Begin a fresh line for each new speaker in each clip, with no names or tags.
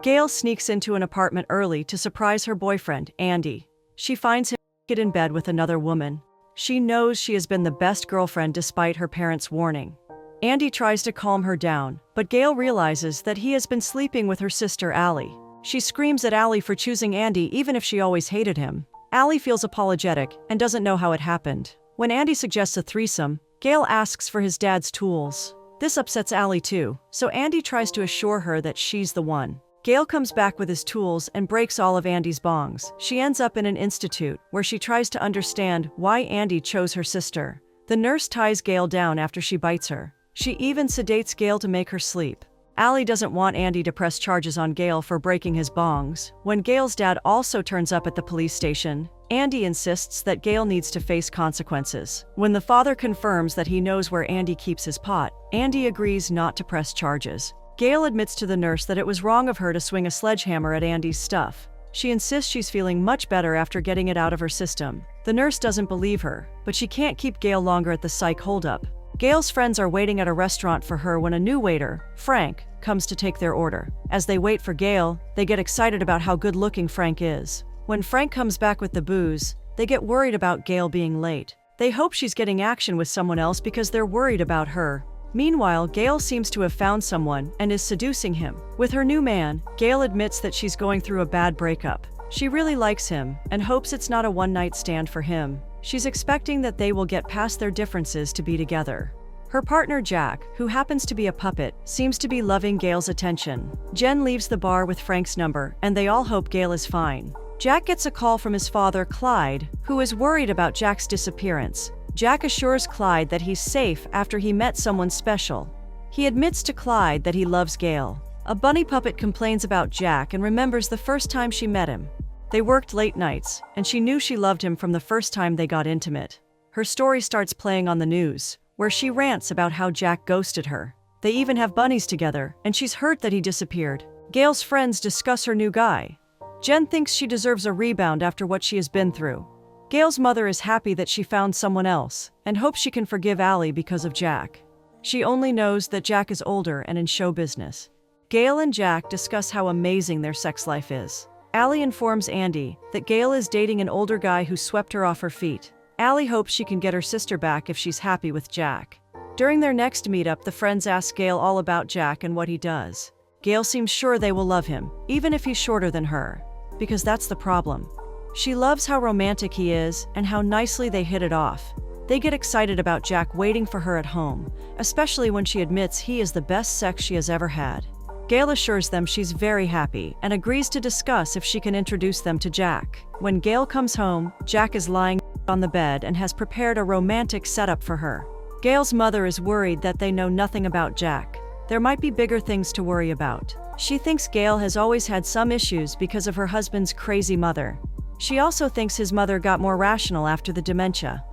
Gail sneaks into an apartment early to surprise her boyfriend, Andy. She finds him naked in bed with another woman. She knows she has been the best girlfriend despite her parents' warning. Andy tries to calm her down, but Gail realizes that he has been sleeping with her sister Allie. She screams at Allie for choosing Andy even if she always hated him. Allie feels apologetic and doesn't know how it happened. When Andy suggests a threesome, Gail asks for his dad's tools. This upsets Allie too, so Andy tries to assure her that she's the one. Gail comes back with his tools and breaks all of Andy's bongs. She ends up in an institute where she tries to understand why Andy chose her sister. The nurse ties Gail down after she bites her. She even sedates Gail to make her sleep. Allie doesn't want Andy to press charges on Gail for breaking his bongs. When Gail's dad also turns up at the police station, Andy insists that Gail needs to face consequences. When the father confirms that he knows where Andy keeps his pot, Andy agrees not to press charges. Gail admits to the nurse that it was wrong of her to swing a sledgehammer at Andy's stuff. She insists she's feeling much better after getting it out of her system. The nurse doesn't believe her, but she can't keep Gail longer at the psych holdup. Gail's friends are waiting at a restaurant for her when a new waiter, Frank, comes to take their order. As they wait for Gail, they get excited about how good-looking Frank is. When Frank comes back with the booze, they get worried about Gail being late. They hope she's getting action with someone else because they're worried about her. Meanwhile, Gail seems to have found someone and is seducing him. With her new man, Gail admits that she's going through a bad breakup. She really likes him and hopes it's not a one-night stand for him. She's expecting that they will get past their differences to be together. Her partner Jack, who happens to be a puppet, seems to be loving Gail's attention. Jen leaves the bar with Frank's number, and they all hope Gail is fine. Jack gets a call from his father, Clyde, who is worried about Jack's disappearance. Jack assures Clyde that he's safe after he met someone special. He admits to Clyde that he loves Gail. A bunny puppet complains about Jack and remembers the first time she met him. They worked late nights, and she knew she loved him from the first time they got intimate. Her story starts playing on the news, where she rants about how Jack ghosted her. They even have bunnies together, and she's hurt that he disappeared. Gail's friends discuss her new guy. Jen thinks she deserves a rebound after what she has been through. Gail's mother is happy that she found someone else, and hopes she can forgive Allie because of Jack. She only knows that Jack is older and in show business. Gail and Jack discuss how amazing their sex life is. Allie informs Andy that Gail is dating an older guy who swept her off her feet. Allie hopes she can get her sister back if she's happy with Jack. During their next meetup, the friends ask Gail all about Jack and what he does. Gail seems sure they will love him, even if he's shorter than her, because that's the problem. She loves how romantic he is and how nicely they hit it off. They get excited about Jack waiting for her at home, especially when she admits he is the best sex she has ever had. Gail assures them she's very happy and agrees to discuss if she can introduce them to Jack. When Gail comes home, Jack is lying on the bed and has prepared a romantic setup for her. Gail's mother is worried that they know nothing about Jack. There might be bigger things to worry about. She thinks Gail has always had some issues because of her husband's crazy mother. She also thinks his mother got more rational after the dementia.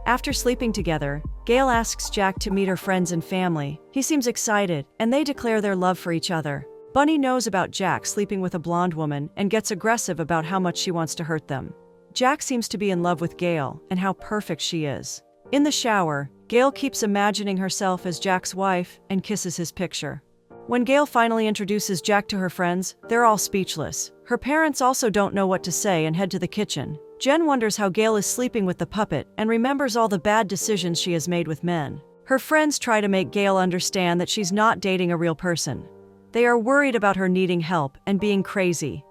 After sleeping together, Gail asks Jack to meet her friends and family. He seems excited, and they declare their love for each other. Bunny knows about Jack sleeping with a blonde woman and gets aggressive about how much she wants to hurt them. Jack seems to be in love with Gail and how perfect she is. In the shower, Gail keeps imagining herself as Jack's wife and kisses his picture. When Gail finally introduces Jack to her friends, they're all speechless. Her parents also don't know what to say and head to the kitchen. Jen wonders how Gail is sleeping with the puppet and remembers all the bad decisions she has made with men. Her friends try to make Gail understand that she's not dating a real person. They are worried about her needing help and being crazy.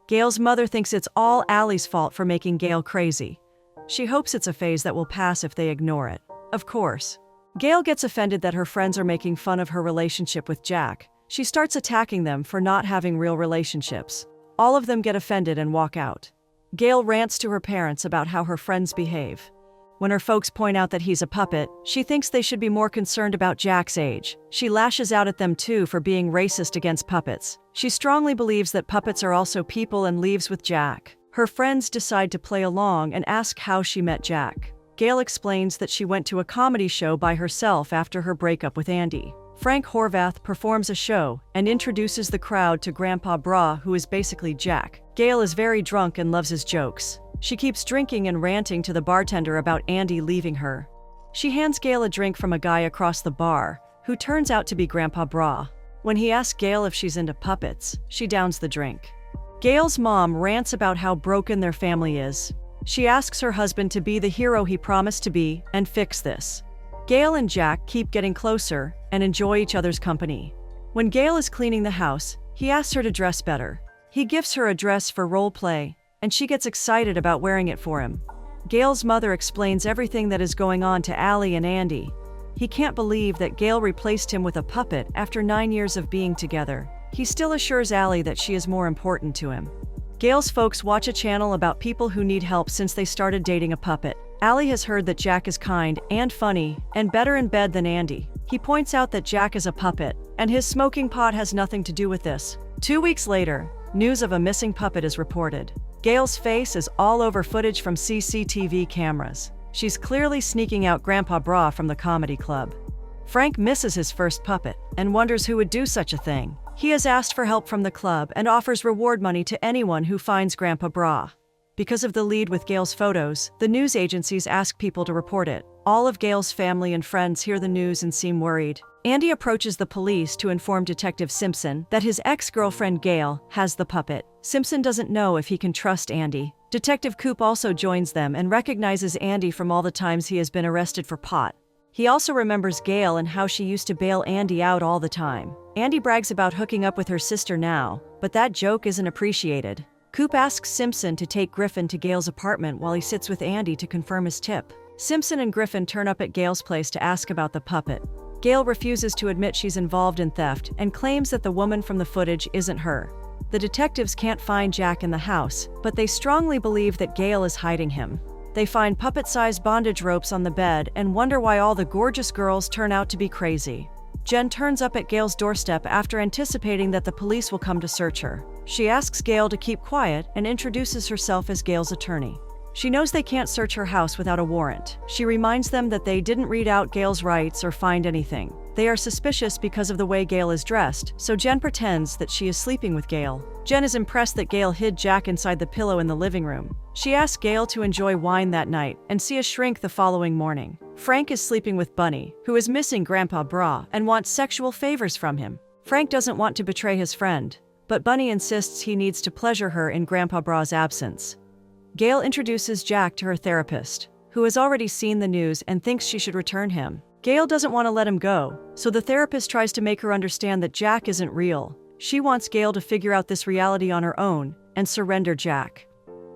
Gail's mother thinks it's all Allie's fault for making Gail crazy. She hopes it's a phase that will pass if they ignore it. Of course. Gail gets offended that her friends are making fun of her relationship with Jack. She starts attacking them for not having real relationships. All of them get offended and walk out. Gail rants to her parents about how her friends behave. When her folks point out that he's a puppet, she thinks they should be more concerned about Jack's age. She lashes out at them too for being racist against puppets. She strongly believes that puppets are also people and leaves with Jack. Her friends decide to play along and ask how she met Jack. Gail explains that she went to a comedy show by herself after her breakup with Andy. Frank Horvath performs a show and introduces the crowd to Grandpa Bra, who is basically Jack. Gail is very drunk and loves his jokes. She keeps drinking and ranting to the bartender about Andy leaving her. She hands Gail a drink from a guy across the bar, who turns out to be Grandpa Bra. When he asks Gail if she's into puppets, she downs the drink. Gail's mom rants about how broken their family is. She asks her husband to be the hero he promised to be and fix this. Gail and Jack keep getting closer and enjoy each other's company. When Gail is cleaning the house, he asks her to dress better. He gifts her a dress for role play, and she gets excited about wearing it for him. Gail's mother explains everything that is going on to Allie and Andy. He can't believe that Gail replaced him with a puppet after 9 years of being together. He still assures Allie that she is more important to him. Gail's folks watch a channel about people who need help since they started dating a puppet. Allie has heard that Jack is kind and funny and better in bed than Andy. He points out that Jack is a puppet, and his smoking pot has nothing to do with this. 2 weeks later, news of a missing puppet is reported. Gail's face is all over footage from CCTV cameras. She's clearly sneaking out Grandpa Bra from the comedy club. Frank misses his first puppet and wonders who would do such a thing. He has asked for help from the club and offers reward money to anyone who finds Grandpa Bra. Because of the lead with Gail's photos, the news agencies ask people to report it. All of Gail's family and friends hear the news and seem worried. Andy approaches the police to inform Detective Simpson that his ex-girlfriend Gail has the puppet. Simpson doesn't know if he can trust Andy. Detective Coop also joins them and recognizes Andy from all the times he has been arrested for pot. He also remembers Gail and how she used to bail Andy out all the time. Andy brags about hooking up with her sister now, but that joke isn't appreciated. Coop asks Simpson to take Griffin to Gail's apartment while he sits with Andy to confirm his tip. Simpson and Griffin turn up at Gail's place to ask about the puppet. Gail refuses to admit she's involved in theft and claims that the woman from the footage isn't her. The detectives can't find Jack in the house, but they strongly believe that Gail is hiding him. They find puppet-sized bondage ropes on the bed and wonder why all the gorgeous girls turn out to be crazy. Jen turns up at Gail's doorstep after anticipating that the police will come to search her. She asks Gail to keep quiet and introduces herself as Gail's attorney. She knows they can't search her house without a warrant. She reminds them that they didn't read out Gail's rights or find anything. They are suspicious because of the way Gail is dressed, so Jen pretends that she is sleeping with Gail. Jen is impressed that Gail hid Jack inside the pillow in the living room. She asks Gail to enjoy wine that night and see a shrink the following morning. Frank is sleeping with Bunny, who is missing Grandpa Bra and wants sexual favors from him. Frank doesn't want to betray his friend, but Bunny insists he needs to pleasure her in Grandpa Bra's absence. Gail introduces Jack to her therapist, who has already seen the news and thinks she should return him. Gail doesn't want to let him go, so the therapist tries to make her understand that Jack isn't real. She wants Gail to figure out this reality on her own and surrender Jack.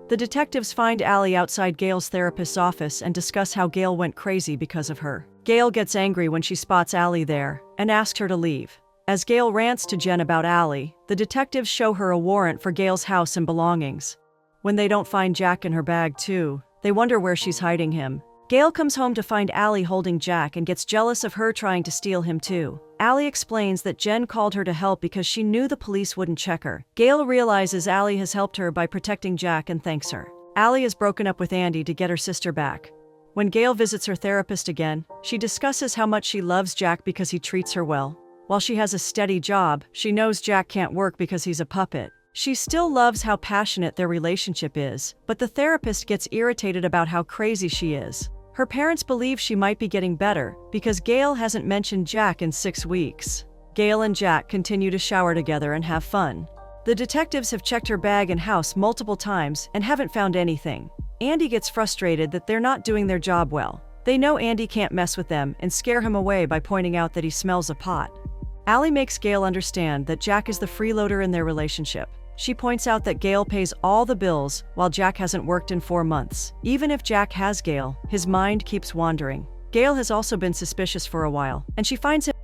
The detectives find Allie outside Gail's therapist's office and discuss how Gail went crazy because of her. Gail gets angry when she spots Allie there and asks her to leave. As Gail rants to Jen about Allie, the detectives show her a warrant for Gail's house and belongings. When they don't find Jack in her bag too, they wonder where she's hiding him. Gail comes home to find Allie holding Jack and gets jealous of her trying to steal him too. Allie explains that Jen called her to help because she knew the police wouldn't check her. Gail realizes Allie has helped her by protecting Jack and thanks her. Allie has broken up with Andy to get her sister back. When Gail visits her therapist again, she discusses how much she loves Jack because he treats her well. While she has a steady job, she knows Jack can't work because he's a puppet. She still loves how passionate their relationship is, but the therapist gets irritated about how crazy she is. Her parents believe she might be getting better because Gail hasn't mentioned Jack in 6 weeks. Gail and Jack continue to shower together and have fun. The detectives have checked her bag and house multiple times and haven't found anything. Andy gets frustrated that they're not doing their job well. They know Andy can't mess with them and scare him away by pointing out that he smells a pot. Allie makes Gail understand that Jack is the freeloader in their relationship. She points out that Gail pays all the bills while Jack hasn't worked in 4 months. Even if Jack has Gail, his mind keeps wandering. Gail has also been suspicious for a while, and she finds him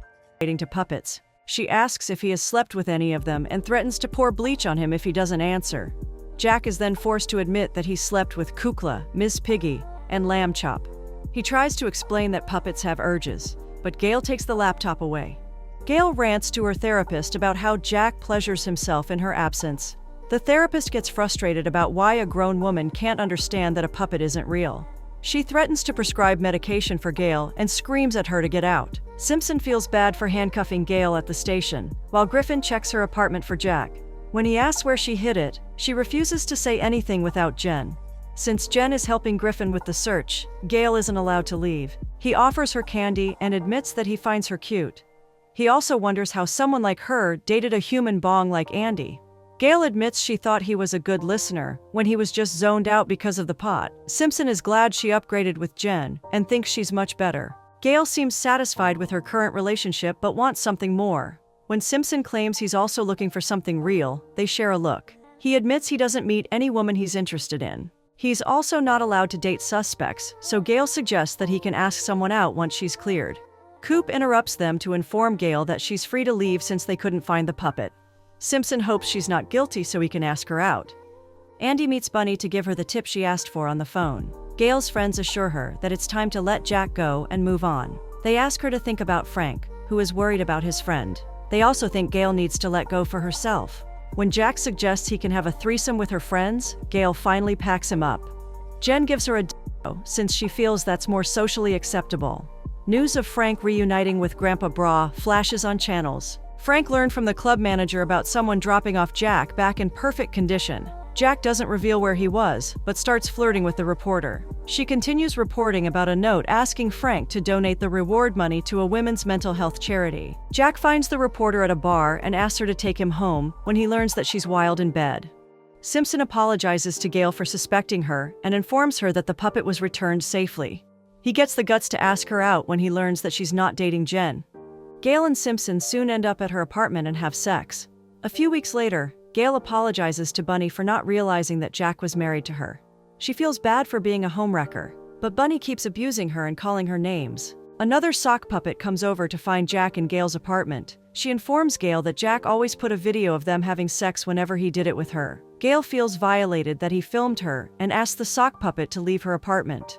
relating to puppets. She asks if he has slept with any of them and threatens to pour bleach on him if he doesn't answer. Jack is then forced to admit that he slept with Kukla, Miss Piggy, and Lamb Chop. He tries to explain that puppets have urges, but Gail takes the laptop away. Gail rants to her therapist about how Jack pleasures himself in her absence. The therapist gets frustrated about why a grown woman can't understand that a puppet isn't real. She threatens to prescribe medication for Gail and screams at her to get out. Simpson feels bad for handcuffing Gail at the station, while Griffin checks her apartment for Jack. When he asks where she hid it, she refuses to say anything without Jen. Since Jen is helping Griffin with the search, Gail isn't allowed to leave. He offers her candy and admits that he finds her cute. He also wonders how someone like her dated a human bong like Andy. Gail admits she thought he was a good listener when he was just zoned out because of the pot. Simpson is glad she upgraded with Jen and thinks she's much better. Gail seems satisfied with her current relationship but wants something more. When Simpson claims he's also looking for something real, they share a look. He admits he doesn't meet any woman he's interested in. He's also not allowed to date suspects, so Gail suggests that he can ask someone out once she's cleared. Coop interrupts them to inform Gail that she's free to leave since they couldn't find the puppet. Simpson hopes she's not guilty so he can ask her out. Andy meets Bunny to give her the tip she asked for on the phone. Gail's friends assure her that it's time to let Jack go and move on. They ask her to think about Frank, who is worried about his friend. They also think Gail needs to let go for herself. When Jack suggests he can have a threesome with her friends, Gail finally packs him up. Jen gives her a dildo since she feels that's more socially acceptable. News of Frank reuniting with Grandpa Bra flashes on channels. Frank learned from the club manager about someone dropping off Jack back in perfect condition. Jack doesn't reveal where he was, but starts flirting with the reporter. She continues reporting about a note asking Frank to donate the reward money to a women's mental health charity. Jack finds the reporter at a bar and asks her to take him home when he learns that she's wild in bed. Simpson apologizes to Gail for suspecting her and informs her that the puppet was returned safely. He gets the guts to ask her out when he learns that she's not dating Jen. Gail and Simpson soon end up at her apartment and have sex. A few weeks later, Gail apologizes to Bunny for not realizing that Jack was married to her. She feels bad for being a homewrecker, but Bunny keeps abusing her and calling her names. Another sock puppet comes over to find Jack in Gail's apartment. She informs Gail that Jack always put a video of them having sex whenever he did it with her. Gail feels violated that he filmed her and asks the sock puppet to leave her apartment.